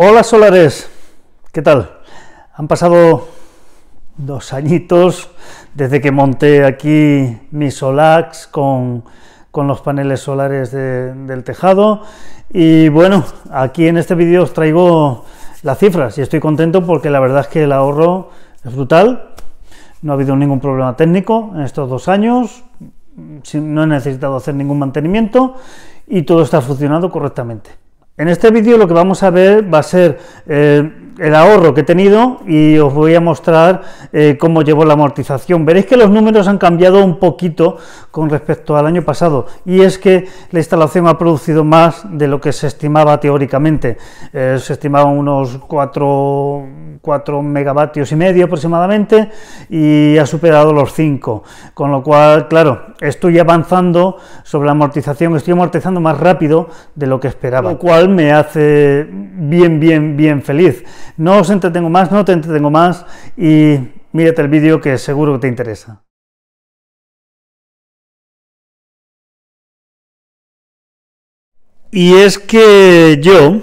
Hola solares, ¿qué tal? Han pasado 2 añitos desde que monté aquí mi Solax con los paneles solares del tejado y bueno, aquí en este vídeo os traigo las cifras y estoy contento porque la verdad es que el ahorro es brutal, no ha habido ningún problema técnico en estos 2 años, no he necesitado hacer ningún mantenimiento y todo está funcionando correctamente. En este vídeo lo que vamos a ver va a ser el ahorro que he tenido y os voy a mostrar cómo llevo la amortización. Veréis que los números han cambiado un poquito con respecto al año pasado y es que la instalación ha producido más de lo que se estimaba teóricamente. Se estimaban unos 4 megavatios y medio aproximadamente y ha superado los 5, con lo cual, claro, estoy avanzando sobre la amortización, estoy amortizando más rápido de lo que esperaba, lo cual me hace bien feliz. No os entretengo más, no te entretengo más y mírate el vídeo que seguro que te interesa. Y es que yo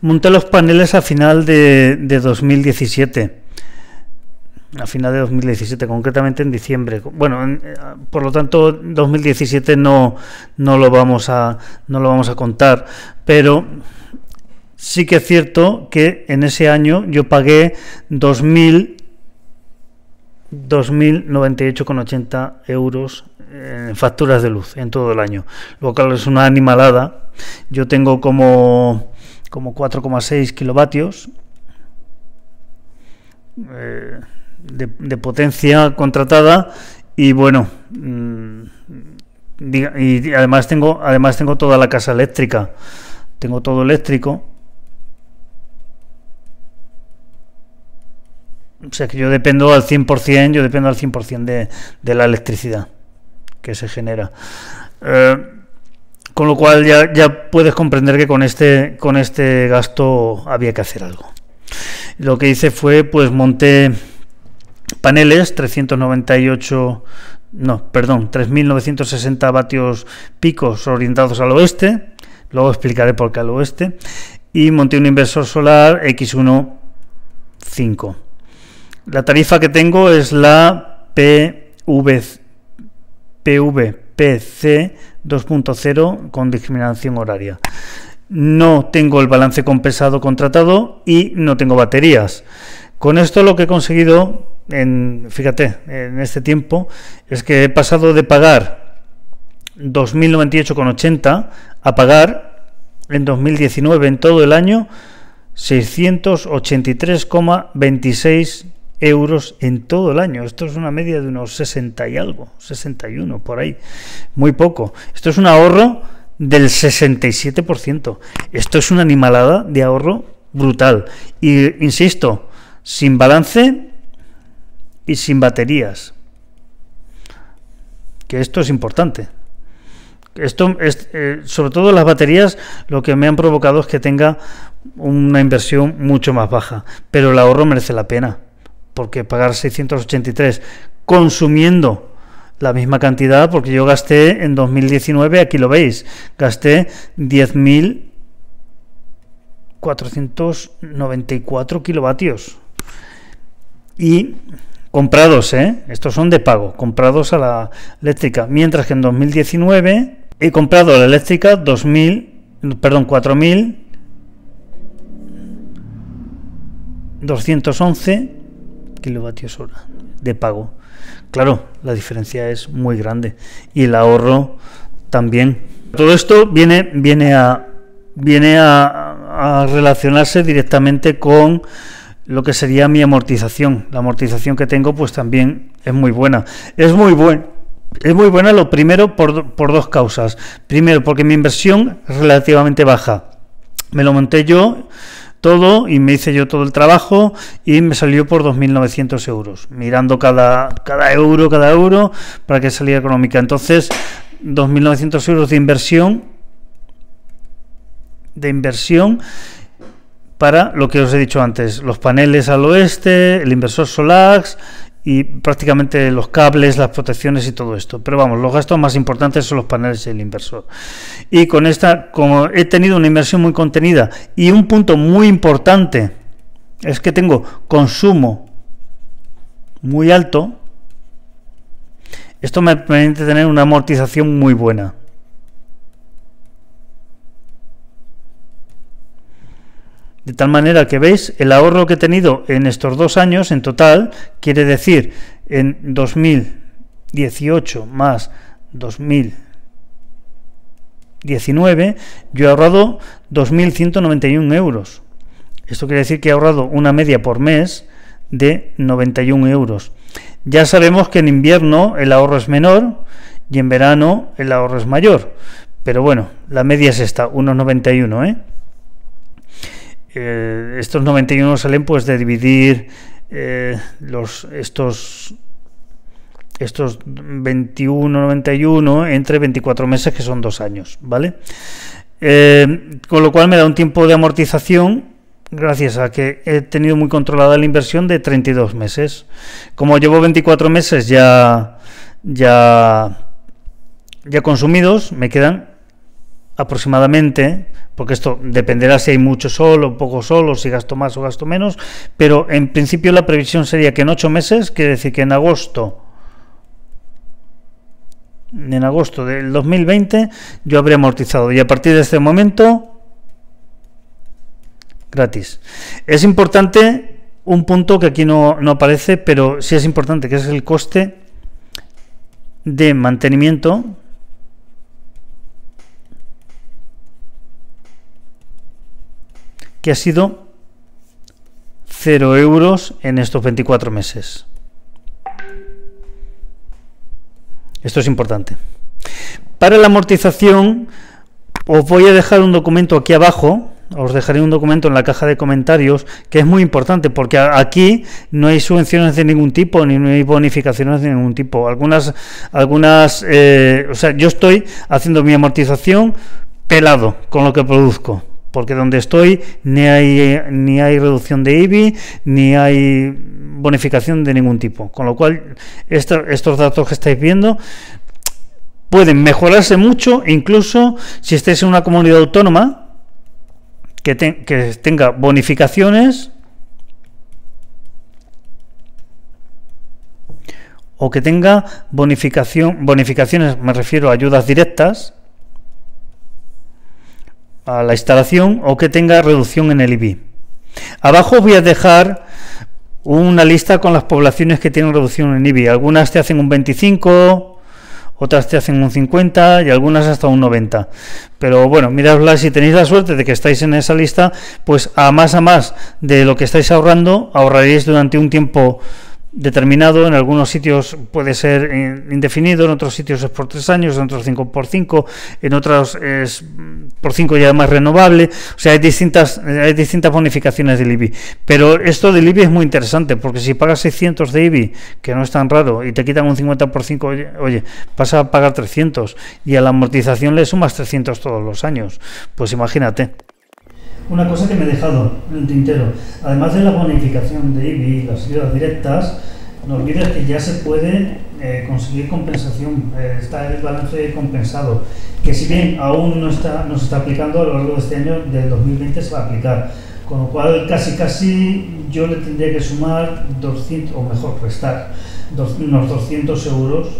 monté los paneles a final de 2017. A final de 2017, concretamente en diciembre. Bueno, por lo tanto, 2017 no lo vamos a contar, pero sí que es cierto que en ese año yo pagué 2.098,80 euros en facturas de luz en todo el año, lo cual es una animalada. Yo tengo como 4,6 kilovatios de potencia contratada y bueno, y además tengo toda la casa eléctrica, tengo todo eléctrico, o sea que yo dependo al 100%, de la electricidad que se genera, con lo cual ya puedes comprender que con este gasto había que hacer algo. Lo que hice fue, pues monté paneles 3.960 vatios picos orientados al oeste, luego explicaré por qué al oeste, y monté un inversor solar X1.5. La tarifa que tengo es la PVPC 2.0 con discriminación horaria. No tengo el balance compensado contratado y no tengo baterías. Con esto lo que he conseguido, fíjate, en este tiempo, es que he pasado de pagar 2.098,80 a pagar en 2019, en todo el año, 683,26 euros en todo el año. Esto es una media de unos 60 y algo, 61 por ahí, muy poco. Esto es un ahorro del 67%. Esto es una animalada de ahorro brutal. Y insisto, sin balance y sin baterías, que esto es importante. Esto es, sobre todo las baterías, lo que me han provocado es que tenga una inversión mucho más baja, pero el ahorro merece la pena, porque pagar 683 consumiendo la misma cantidad, porque yo gasté en 2019, aquí lo veis, gasté 10.494 kilovatios y comprados, estos son de pago, comprados a la eléctrica, mientras que en 2019 he comprado la eléctrica 4.211 kilovatios hora de pago. Claro, la diferencia es muy grande y el ahorro también. Todo esto viene a relacionarse directamente con lo que sería mi amortización. La amortización que tengo pues también es muy buena. Es muy buena lo primero por 2 causas. Primero, porque mi inversión es relativamente baja. Me lo monté yo todo y me hice yo todo el trabajo y me salió por 2.900 euros, mirando cada euro para que saliera económica. Entonces, 2.900 euros de inversión para lo que os he dicho antes, los paneles al oeste, el inversor Solax y prácticamente los cables, las protecciones y todo esto. Pero vamos, los gastos más importantes son los paneles y el inversor. Y con esta, como he tenido una inversión muy contenida y un punto muy importante es que tengo consumo muy alto, esto me permite tener una amortización muy buena. De tal manera que veis, el ahorro que he tenido en estos 2 años en total, quiere decir en 2018 más 2019, yo he ahorrado 2.191 euros. Esto quiere decir que he ahorrado una media por mes de 91 euros. Ya sabemos que en invierno el ahorro es menor y en verano el ahorro es mayor. Pero bueno, la media es esta, unos 91, estos 91 salen pues de dividir estos 21,91 entre 24 meses, que son 2 años, ¿vale? Con lo cual me da un tiempo de amortización, gracias a que he tenido muy controlada la inversión, de 32 meses. Como llevo 24 meses ya consumidos, me quedan aproximadamente, porque esto dependerá si hay mucho sol o poco sol, o si gasto más o gasto menos, pero en principio la previsión sería que en 8 meses, quiere decir que en agosto del 2020 yo habría amortizado, y a partir de este momento gratis. Es importante un punto que aquí no aparece, pero sí es importante, que es el coste de mantenimiento, que ha sido 0 euros en estos 24 meses. Esto es importante. Para la amortización os voy a dejar un documento aquí abajo, os dejaré un documento en la caja de comentarios, que es muy importante, porque aquí no hay subvenciones de ningún tipo, ni no hay bonificaciones de ningún tipo. Algunas o sea, yo estoy haciendo mi amortización pelado con lo que produzco, porque donde estoy ni hay reducción de IBI, ni hay bonificación de ningún tipo, con lo cual estos datos que estáis viendo pueden mejorarse mucho, incluso si estáis en una comunidad autónoma que tenga bonificaciones, o que tenga bonificaciones, me refiero a ayudas directas a la instalación, o que tenga reducción en el IBI. Abajo os voy a dejar una lista con las poblaciones que tienen reducción en IBI. Algunas te hacen un 25, otras te hacen un 50 y algunas hasta un 90. Pero bueno, miradla, si tenéis la suerte de que estáis en esa lista, pues a más de lo que estáis ahorrando, ahorraréis durante un tiempo determinado. En algunos sitios puede ser indefinido, en otros sitios es por 3 años, en otros 5 por 5, en otros es por 5 y además renovable. O sea, hay distintas bonificaciones del IBI, pero esto del IBI es muy interesante, porque si pagas 600 de IBI, que no es tan raro, y te quitan un 50 por 5, oye, vas a pagar 300 y a la amortización le sumas 300 todos los años, pues imagínate. Una cosa que me he dejado en el tintero, además de la bonificación de IBI y las ayudas directas, no olvides que ya se puede conseguir compensación, está el balance compensado, que si bien aún no se está aplicando, a lo largo de este año, del 2020, se va a aplicar, con lo cual casi yo le tendría que sumar 200, o mejor restar, unos 200 euros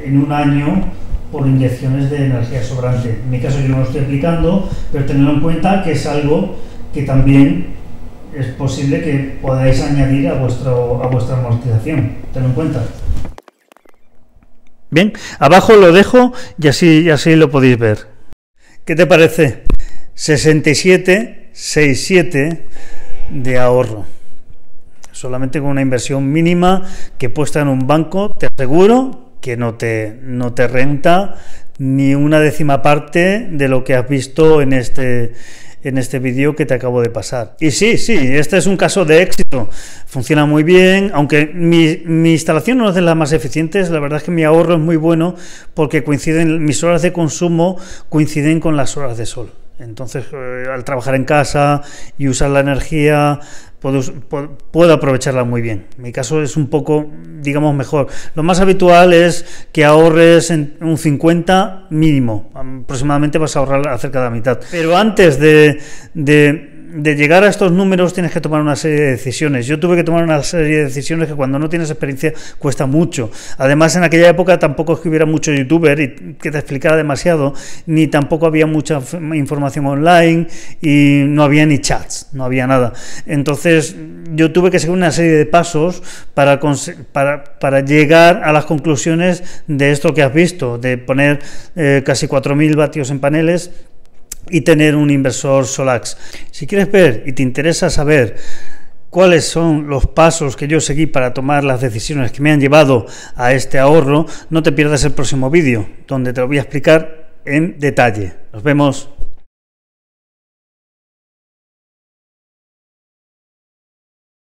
en un año, por inyecciones de energía sobrante. En mi caso yo no lo estoy aplicando, pero tened en cuenta que es algo que también es posible que podáis añadir a vuestra amortización. Tened en cuenta. Bien, abajo lo dejo y así lo podéis ver. ¿Qué te parece? 67,67 de ahorro. Solamente con una inversión mínima que puesta en un banco, te aseguro que no te renta ni una décima parte de lo que has visto en este vídeo que te acabo de pasar. Y sí, este es un caso de éxito, funciona muy bien, aunque mi instalación no es de las más eficientes. La verdad es que mi ahorro es muy bueno, porque mis horas de consumo coinciden con las horas de sol. Entonces, al trabajar en casa y usar la energía, puedo aprovecharla muy bien. En mi caso es un poco, digamos, mejor. Lo más habitual es que ahorres en un 50 mínimo. Aproximadamente vas a ahorrar acerca de la mitad. Pero antes de llegar a estos números tienes que tomar una serie de decisiones. Yo tuve que tomar una serie de decisiones que cuando no tienes experiencia cuesta mucho. Además, en aquella época tampoco es que hubiera mucho youtuber y que te explicara demasiado, ni tampoco había mucha información online y no había ni chats, no había nada. Entonces yo tuve que seguir una serie de pasos para llegar a las conclusiones de esto que has visto, de poner casi 4.000 vatios en paneles y tener un inversor Solax. Si quieres ver y te interesa saber cuáles son los pasos que yo seguí para tomar las decisiones que me han llevado a este ahorro, no te pierdas el próximo vídeo, donde te lo voy a explicar en detalle. Nos vemos.